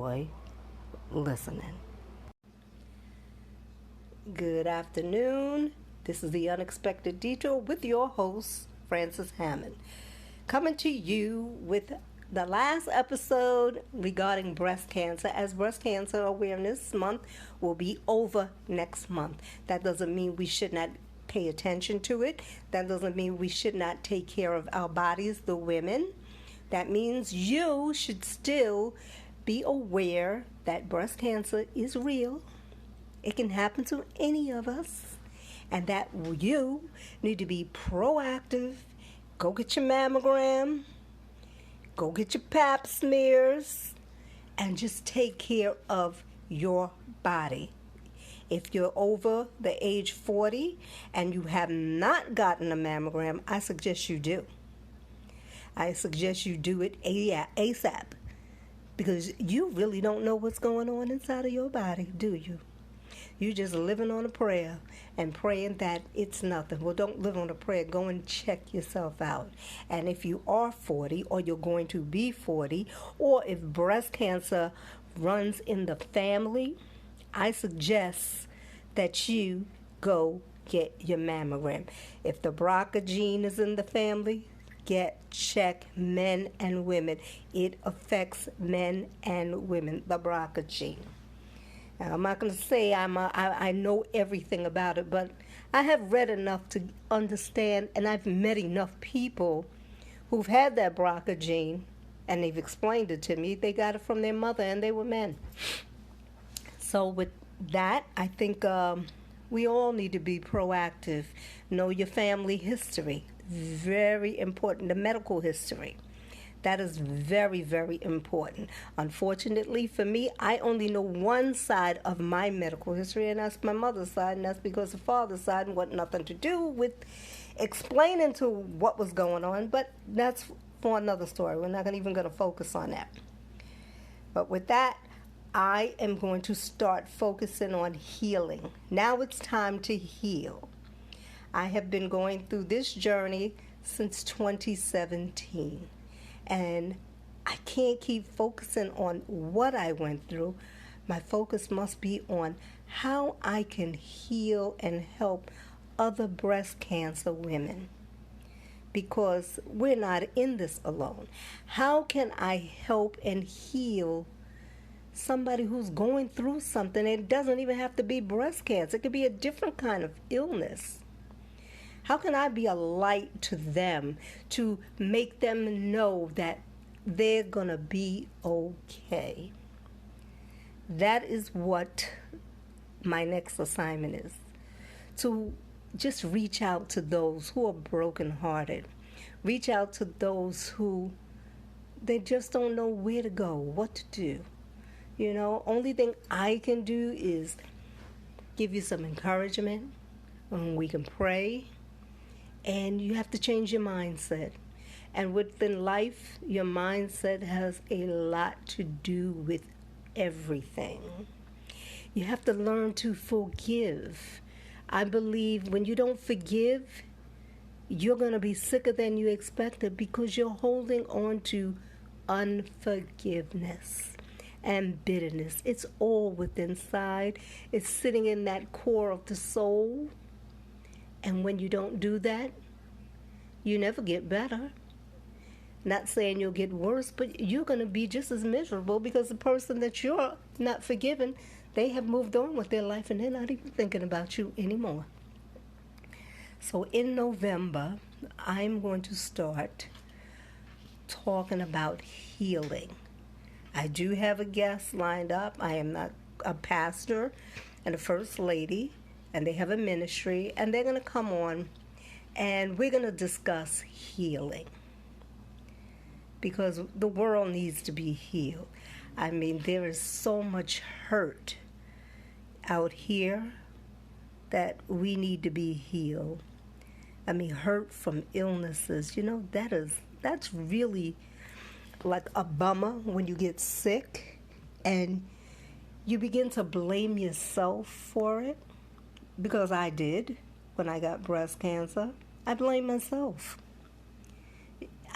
Boy, listening. Good afternoon. This is the Unexpected Detour with your host, Francis Hammond, coming to you with the last episode regarding breast cancer, as Breast Cancer Awareness Month will be over next month. That doesn't mean we should not pay attention to it. That doesn't mean we should not take care of our bodies, the women. That means you should still be aware that breast cancer is real. It can happen to any of us. And that you need to be proactive. Go get your mammogram. Go get your pap smears. And just take care of your body. If you're over the age 40 and you have not gotten a mammogram, I suggest you do. I suggest you do it ASAP. Because you really don't know what's going on inside of your body, do you? You're just living on a prayer and praying that it's nothing. Well, don't live on a prayer. Go and check yourself out. And if you are 40 or you're going to be 40, or if breast cancer runs in the family, I suggest that you go get your mammogram. If the BRCA gene is in the family, check men and women. It affects men and women, the BRCA gene. Now, I'm not going to say I know everything about it, but I have read enough to understand, and I've met enough people who've had that BRCA gene, and they've explained it to me. They got it from their mother, and they were men. So with that, I think we all need to be proactive. Know your family history. Very important. The medical history. That is very, very important. Unfortunately for me, I only know one side of my medical history, and that's my mother's side, and that's because the father's side wanted nothing to do with explaining to what was going on, but that's for another story. We're not even going to focus on that. But with that, I am going to start focusing on healing. Now it's time to heal. I have been going through this journey since 2017, and I can't keep focusing on what I went through. My focus must be on how I can heal and help other breast cancer women, because we're not in this alone. How can I help and heal somebody who's going through something? It doesn't even have to be breast cancer. It could be a different kind of illness. How can I be a light to them to make them know that they're going to be okay? That is what my next assignment is. To just reach out to those who are brokenhearted. Reach out to those who they just don't know where to go, what to do. You know, only thing I can do is give you some encouragement, and we can pray. And you have to change your mindset. And within life, your mindset has a lot to do with everything. You have to learn to forgive. I believe when you don't forgive, you're going to be sicker than you expected, because you're holding on to unforgiveness and bitterness. It's all within inside. It's sitting in that core of the soul. And when you don't do that, you never get better. Not saying you'll get worse, but you're going to be just as miserable, because the person that you're not forgiving, they have moved on with their life and they're not even thinking about you anymore. So in November, I'm going to start talking about healing. I do have a guest lined up. I am not a pastor and a first lady, and they have a ministry, and they're going to come on, and we're going to discuss healing, because the world needs to be healed. I mean, there is so much hurt out here that we need to be healed. I mean, hurt from illnesses, you know, that's really like a bummer when you get sick and you begin to blame yourself for it. Because I did when I got breast cancer. I blame myself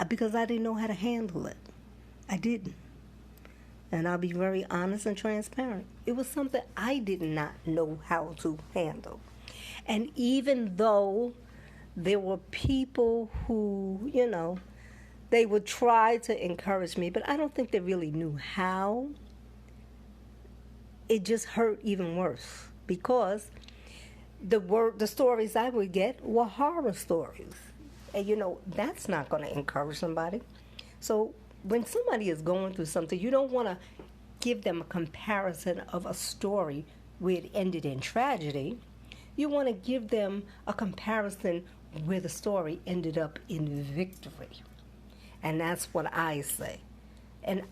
because I didn't know how to handle it. I didn't. And I'll be very honest and transparent. It was something I did not know how to handle. And even though there were people who, they would try to encourage me, but I don't think they really knew how. It just hurt even worse because the stories I would get were horror stories. And that's not going to encourage somebody. So when somebody is going through something, you don't want to give them a comparison of a story where it ended in tragedy. You want to give them a comparison where the story ended up in victory. And that's what I say. And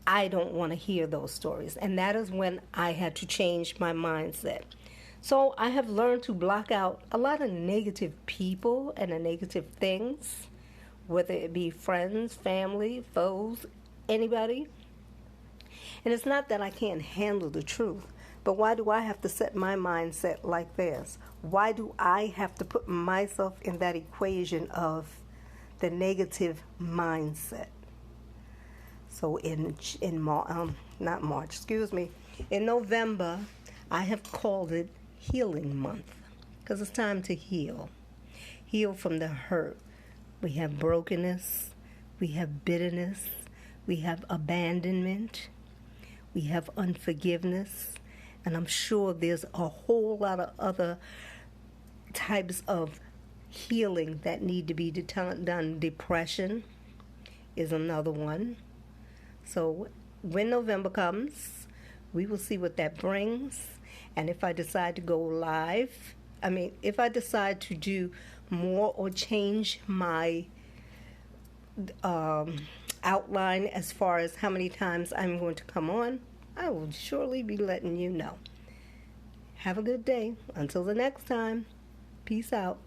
I don't want to hear those stories. And that is when I had to change my mindset. So I have learned to block out a lot of negative people and the negative things, whether it be friends, family, foes, anybody. And it's not that I can't handle the truth, but why do I have to set my mindset like this? Why do I have to put myself in that equation of the negative mindset? So in November, I have called it Healing Month because it's time to heal. Heal from the hurt. We have brokenness, we have bitterness, we have abandonment, we have unforgiveness, and I'm sure there's a whole lot of other types of healing that need to be done. Depression is another one. So when November comes, we will see what that brings. And if I decide to go live, if I decide to do more or change my outline as far as how many times I'm going to come on, I will surely be letting you know. Have a good day. Until the next time, peace out.